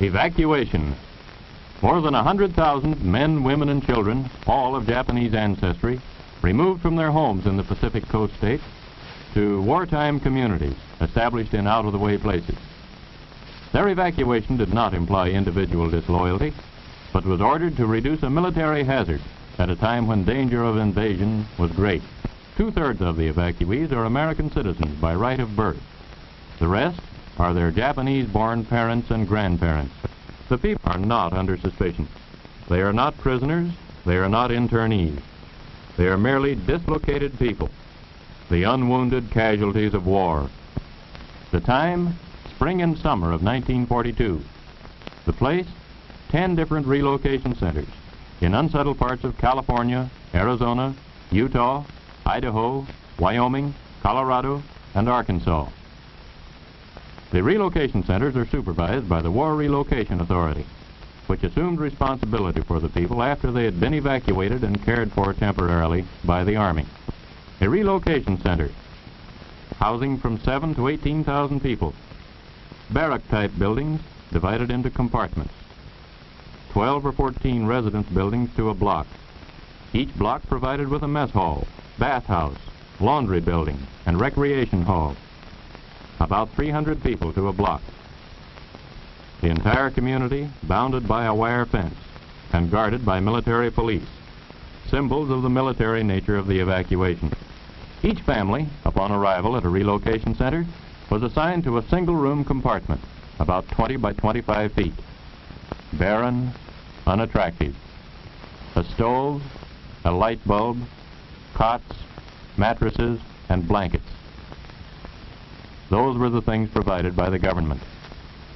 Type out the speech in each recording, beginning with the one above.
Evacuation. More than 100,000 men, women, and children, all of Japanese ancestry, removed from their homes in the Pacific Coast states to wartime communities established in out-of-the-way places. Their evacuation did not imply individual disloyalty, but was ordered to reduce a military hazard at a time when danger of invasion was great. Two-thirds of the evacuees are American citizens by right of birth. The rest are their Japanese-born parents and grandparents. The people are not under suspicion. They are not prisoners. They are not internees. They are merely dislocated people, the unwounded casualties of war. The time, spring and summer of 1942. The place, 10 different relocation centers in unsettled parts of California, Arizona, Utah, Idaho, Wyoming, Colorado, and Arkansas. The relocation centers are supervised by the War Relocation Authority, which assumed responsibility for the people after they had been evacuated and cared for temporarily by the Army. A relocation center, housing from 7,000 to 18,000 people. Barrack-type buildings divided into compartments. 12 or 14 residence buildings to a block. Each block provided with a mess hall, bathhouse, laundry building, and recreation hall. About 300 people to a block. The entire community bounded by a wire fence and guarded by military police, symbols of the military nature of the evacuation. Each family, upon arrival at a relocation center, was assigned to a single-room compartment, about 20 by 25 feet. Barren, unattractive. A stove, a light bulb, cots, mattresses, and blankets. Those were the things provided by the government.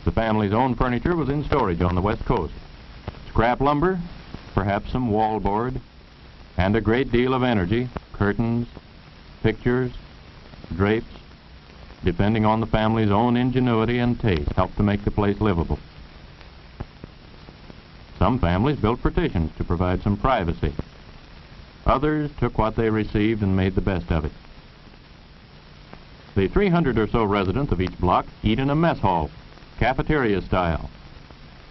The family's own furniture was in storage on the West Coast. Scrap lumber, perhaps some wallboard, and a great deal of energy, curtains, pictures, drapes, depending on the family's own ingenuity and taste, helped to make the place livable. Some families built partitions to provide some privacy. Others took what they received and made the best of it. The 300 or so residents of each block eat in a mess hall, cafeteria style.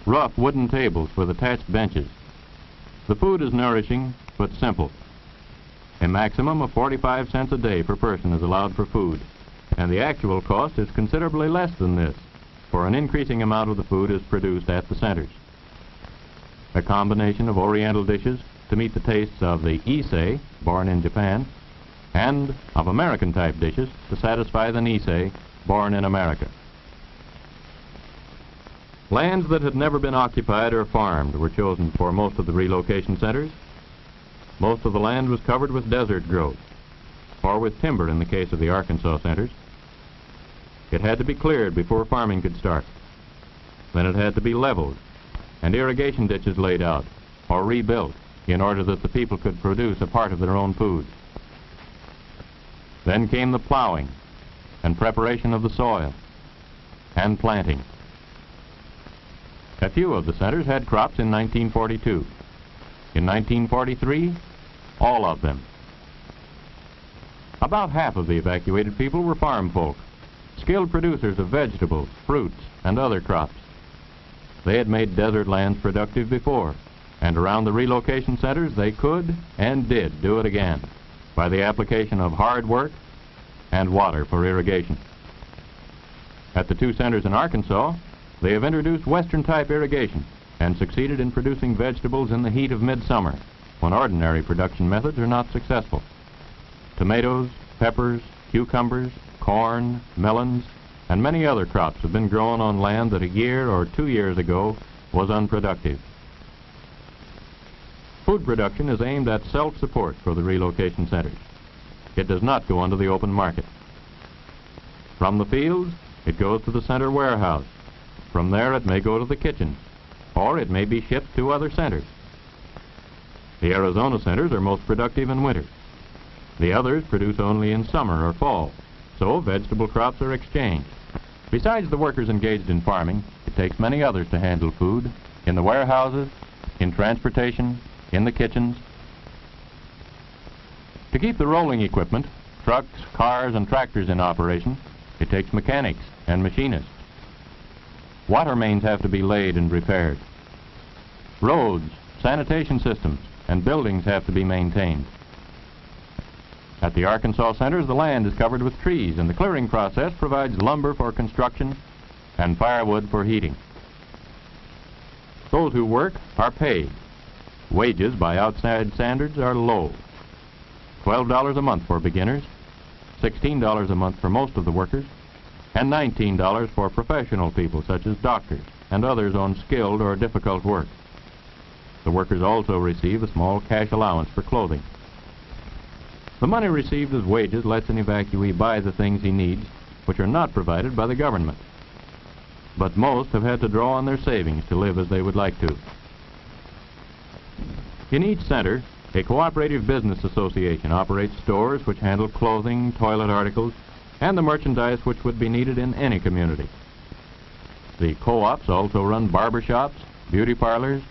Rough wooden tables with attached benches. The food is nourishing but simple. A maximum of 45 cents a day per person is allowed for food, and the actual cost is considerably less than this, for an increasing amount of the food is produced at the centers. A combination of Oriental dishes to meet the tastes of the Issei, born in Japan, and of American-type dishes to satisfy the Nisei, born in America. Lands that had never been occupied or farmed were chosen for most of the relocation centers. Most of the land was covered with desert growth, or with timber in the case of the Arkansas centers. It had to be cleared before farming could start. Then it had to be leveled, and irrigation ditches laid out, or rebuilt, in order that the people could produce a part of their own food. Then came the plowing and preparation of the soil and planting. A few of the centers had crops in 1942. In 1943, all of them. About half of the evacuated people were farm folk, skilled producers of vegetables, fruits, and other crops. They had made desert lands productive before, and around the relocation centers they could and did do it again by the application of hard work and water for irrigation. At the two centers in Arkansas, they have introduced Western-type irrigation and succeeded in producing vegetables in the heat of midsummer, when ordinary production methods are not successful. Tomatoes, peppers, cucumbers, corn, melons, and many other crops have been grown on land that a year or 2 years ago was unproductive. Food production is aimed at self-support for the relocation centers. It does not go onto the open market. From the fields, it goes to the center warehouse. From there, it may go to the kitchen, or it may be shipped to other centers. The Arizona centers are most productive in winter. The others produce only in summer or fall, so vegetable crops are exchanged. Besides the workers engaged in farming, it takes many others to handle food in the warehouses, in transportation, in the kitchens. To keep the rolling equipment, trucks, cars, and tractors in operation, it takes mechanics and machinists. Water mains have to be laid and repaired. Roads, sanitation systems, and buildings have to be maintained. At the Arkansas centers, the land is covered with trees, and the clearing process provides lumber for construction and firewood for heating. Those who work are paid. Wages by outside standards are low. $12 a month for beginners, $16 a month for most of the workers, and $19 for professional people such as doctors and others on skilled or difficult work. The workers also receive a small cash allowance for clothing. The money received as wages lets an evacuee buy the things he needs, which are not provided by the government. But most have had to draw on their savings to live as they would like to. In each center, a cooperative business association operates stores which handle clothing, toilet articles, and the merchandise which would be needed in any community. The co-ops also run barber shops, beauty parlors,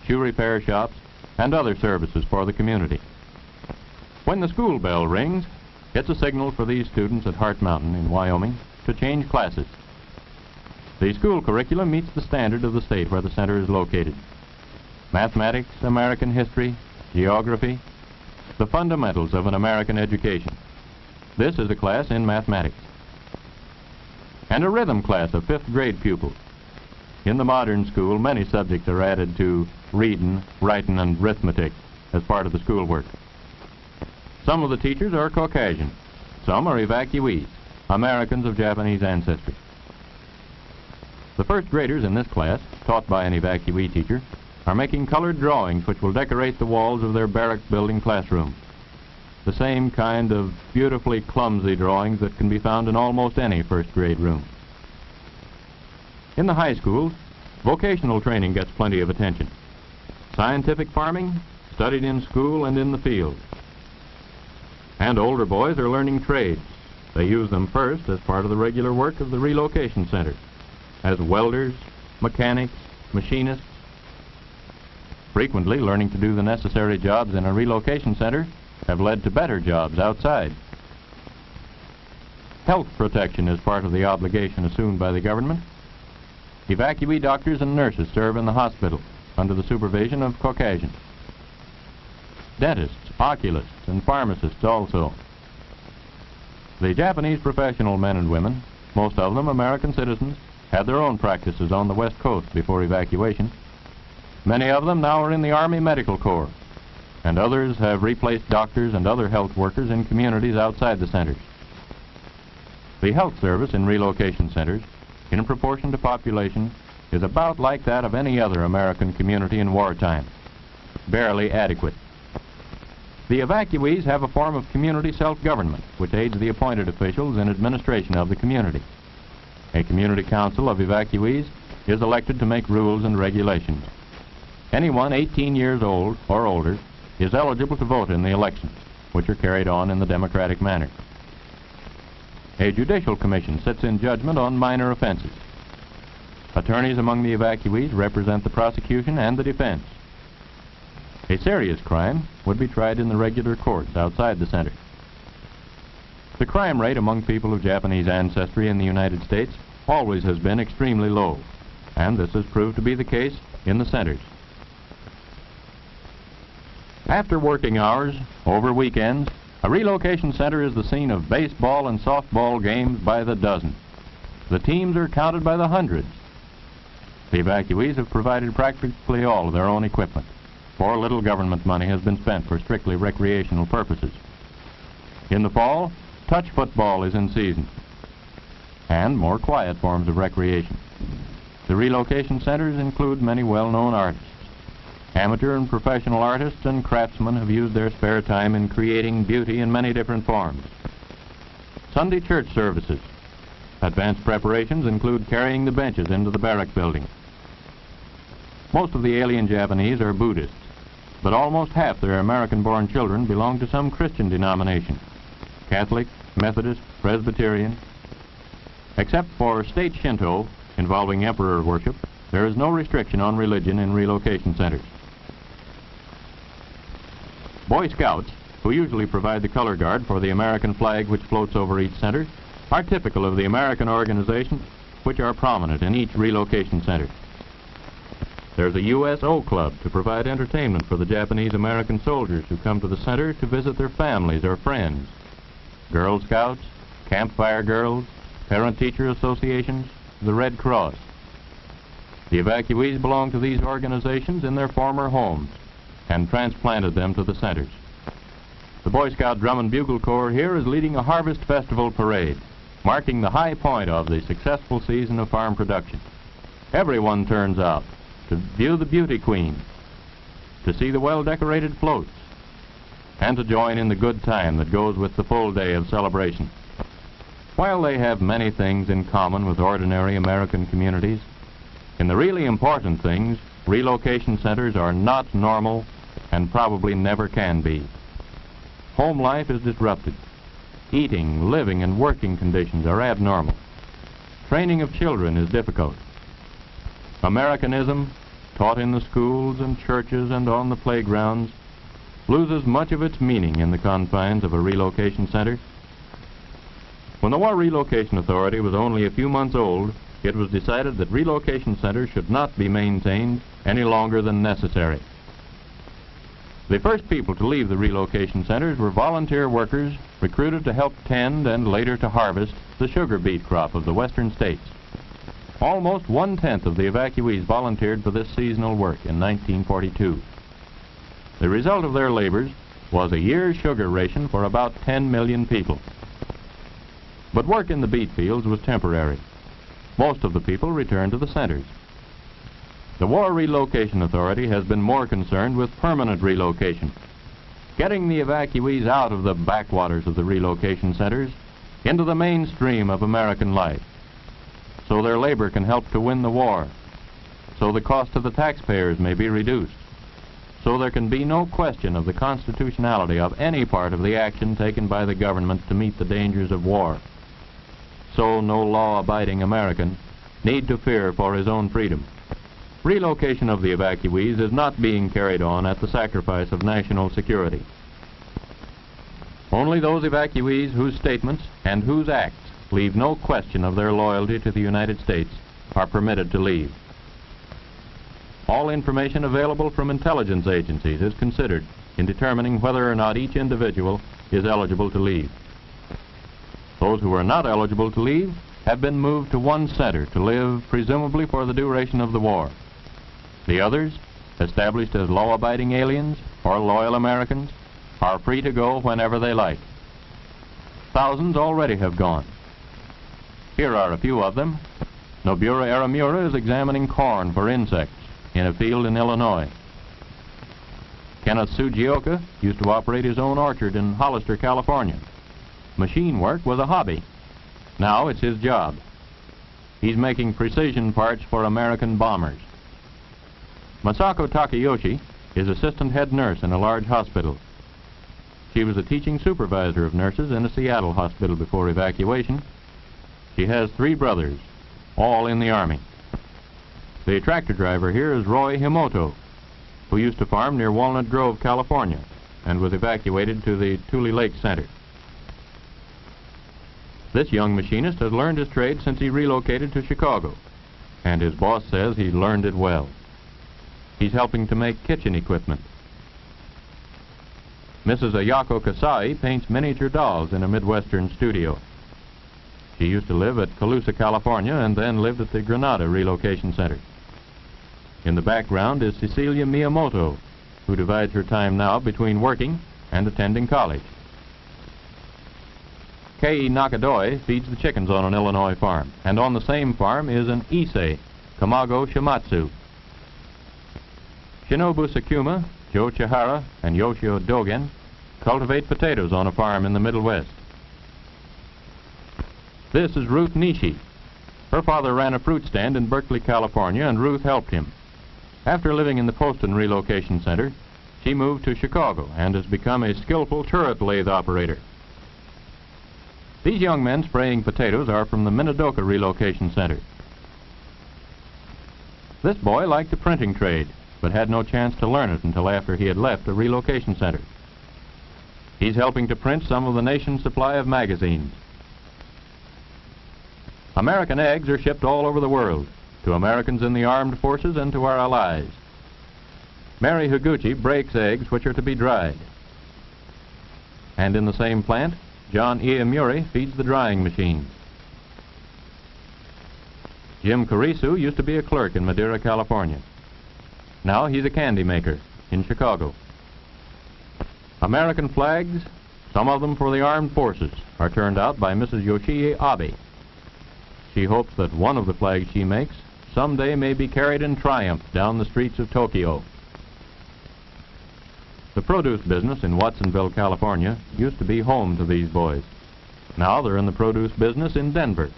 shoe repair shops, and other services for the community. When the school bell rings, it's a signal for these students at Hart Mountain in Wyoming to change classes. The school curriculum meets the standard of the state where the center is located. Mathematics, American history, geography, the fundamentals of an American education. This is a class in mathematics. And a rhythm class of 5th grade pupils. In the modern school, many subjects are added to reading, writing, and arithmetic as part of the schoolwork. Some of the teachers are Caucasian. Some are evacuees, Americans of Japanese ancestry. The first graders in this class, taught by an evacuee teacher, are making colored drawings which will decorate the walls of their barrack building classroom. The same kind of beautifully clumsy drawings that can be found in almost any first grade room. In the high schools, vocational training gets plenty of attention. Scientific farming, studied in school and in the field. And older boys are learning trades. They use them first as part of the regular work of the relocation center, as welders, mechanics, machinists. Frequently, learning to do the necessary jobs in a relocation center have led to better jobs outside. Health protection is part of the obligation assumed by the government. Evacuee doctors and nurses serve in the hospital under the supervision of Caucasians. Dentists, oculists, and pharmacists also. The Japanese professional men and women, most of them American citizens, had their own practices on the West Coast before evacuation. Many of them now are in the Army Medical Corps, and others have replaced doctors and other health workers in communities outside the centers. The health service in relocation centers, in proportion to population, is about like that of any other American community in wartime, barely adequate. The evacuees have a form of community self-government which aids the appointed officials in administration of the community. A community council of evacuees is elected to make rules and regulations. Anyone 18 years old or older is eligible to vote in the elections, which are carried on in the democratic manner. A judicial commission sits in judgment on minor offenses. Attorneys among the evacuees represent the prosecution and the defense. A serious crime would be tried in the regular courts outside the center. The crime rate among people of Japanese ancestry in the United States always has been extremely low, and this has proved to be the case in the centers. After working hours, over weekends, a relocation center is the scene of baseball and softball games by the dozen. The teams are counted by the hundreds. The evacuees have provided practically all of their own equipment, for little government money has been spent for strictly recreational purposes. In the fall, touch football is in season, and more quiet forms of recreation. The relocation centers include many well-known artists. Amateur and professional artists and craftsmen have used their spare time in creating beauty in many different forms. Sunday church services. Advanced preparations include carrying the benches into the barrack building. Most of the alien Japanese are Buddhists. but almost half their American-born children belong to some Christian denomination: Catholic, Methodist, Presbyterian. Except for state Shinto, involving emperor worship, there is no restriction on religion in relocation centers. Boy Scouts, who usually provide the color guard for the American flag which floats over each center, are typical of the American organizations which are prominent in each relocation center. There's a USO Club to provide entertainment for the Japanese American soldiers who come to the center to visit their families or friends. Girl Scouts, Campfire Girls, Parent-Teacher Associations, the Red Cross. The evacuees belong to these organizations in their former homes and transplanted them to the centers. The Boy Scout Drum and Bugle Corps here is leading a harvest festival parade, marking the high point of the successful season of farm production. Everyone turns out to view the beauty queen, to see the well-decorated floats, and to join in the good time that goes with the full day of celebration. While they have many things in common with ordinary American communities, in the really important things, relocation centers are not normal and probably never can be. Home life is disrupted. Eating, living, and working conditions are abnormal. Training of children is difficult. Americanism, taught in the schools and churches and on the playgrounds, loses much of its meaning in the confines of a relocation center. When the War Relocation Authority was only a few months old, it was decided that relocation centers should not be maintained any longer than necessary. The first people to leave the relocation centers were volunteer workers recruited to help tend and later to harvest the sugar beet crop of the western states. Almost 1/10 of the evacuees volunteered for this seasonal work in 1942. The result of their labors was a year's sugar ration for about 10 million people. But work in the beet fields was temporary. Most of the people returned to the centers. The War Relocation Authority has been more concerned with permanent relocation, getting the evacuees out of the backwaters of the relocation centers into the mainstream of American life, so their labor can help to win the war, so the cost to the taxpayers may be reduced, so there can be no question of the constitutionality of any part of the action taken by the government to meet the dangers of war, so no law-abiding American need to fear for his own freedom. Relocation of the evacuees is not being carried on at the sacrifice of national security. Only those evacuees whose statements and whose acts leave no question of their loyalty to the United States are permitted to leave. All information available from intelligence agencies is considered in determining whether or not each individual is eligible to leave. Those who are not eligible to leave have been moved to one center to live presumably for the duration of the war. The others, established as law-abiding aliens or loyal Americans, are free to go whenever they like. Thousands already have gone. Here are a few of them. Nobura Aramura is examining corn for insects in a field in Illinois. Kenneth Sugioka used to operate his own orchard in Hollister, California. Machine work was a hobby. Now it's his job. He's making precision parts for American bombers. Masako Takayoshi is assistant head nurse in a large hospital. She was a teaching supervisor of nurses in a Seattle hospital before evacuation. She has 3 brothers, all in the Army. The tractor driver here is Roy Himoto, who used to farm near Walnut Grove, California, and was evacuated to the Tule Lake Center. This young machinist has learned his trade since he relocated to Chicago, and his boss says he learned it well. He's helping to make kitchen equipment. Mrs. Ayako Kasai paints miniature dolls in a Midwestern studio. She used to live at Colusa, California, and then lived at the Granada Relocation Center. In the background is Cecilia Miyamoto, who divides her time now between working and attending college. Kei Nakadoi feeds the chickens on an Illinois farm, and on the same farm is an Issei, Kamago Shimatsu. Shinobu Sakuma, Joe Chihara, and Yoshio Dogen cultivate potatoes on a farm in the Middle West. This is Ruth Nishi. Her father ran a fruit stand in Berkeley, California, and Ruth helped him. After living in the Poston Relocation Center, She moved to Chicago and has become a skillful turret lathe operator. These young men spraying potatoes are from the Minidoka Relocation Center. This boy liked the printing trade, but had no chance to learn it until after he had left the relocation center. He's helping to print some of the nation's supply of magazines. American eggs are shipped all over the world, to Americans in the armed forces and to our allies. Mary Higuchi breaks eggs which are to be dried. And in the same plant, John Iamuri feeds the drying machines. Jim Carisu used to be a clerk in Madera, California. Now he's a candy maker in Chicago. American flags, some of them for the armed forces, are turned out by Mrs. Yoshie Abe. She hopes that one of the flags she makes someday may be carried in triumph down the streets of Tokyo. The produce business in Watsonville, California, used to be home to these boys. Now they're in the produce business in Denver.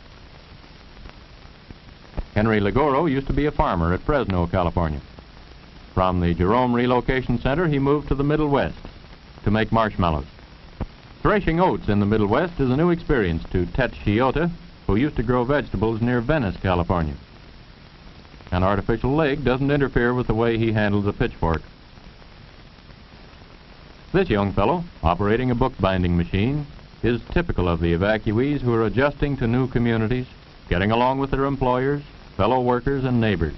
Henry Ligoro used to be a farmer at Fresno, California. From the Jerome Relocation Center, he moved to the Middle West to make marshmallows. Threshing oats in the Middle West is a new experience to Tet Shiota, who used to grow vegetables near Venice, California. An artificial leg doesn't interfere with the way he handles a pitchfork. This young fellow, operating a bookbinding machine, is typical of the evacuees who are adjusting to new communities, getting along with their employers, fellow workers, and neighbors,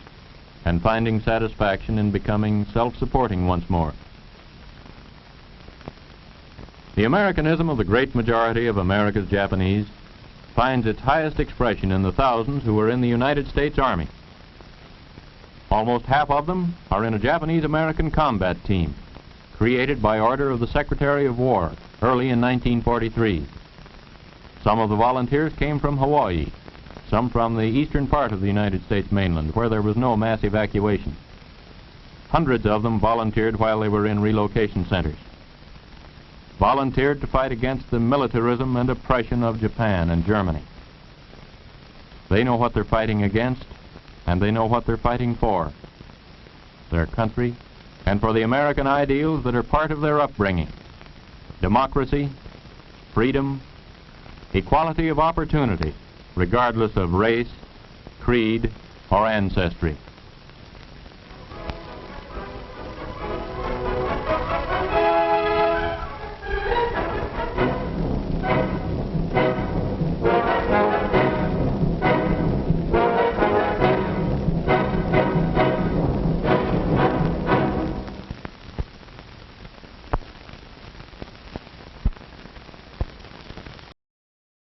and finding satisfaction in becoming self-supporting once more. The Americanism of the great majority of America's Japanese finds its highest expression in the thousands who are in the United States Army. Almost half of them are in a Japanese-American combat team, created by order of the Secretary of War early in 1943. Some of the volunteers came from Hawaii, some from the eastern part of the United States mainland, where there was no mass evacuation. Hundreds of them volunteered while they were in relocation centers. Volunteered to fight against the militarism and oppression of Japan and Germany. They know what they're fighting against, and they know what they're fighting for. Their country, and for the American ideals that are part of their upbringing: democracy, freedom, equality of opportunity, regardless of race, creed, or ancestry.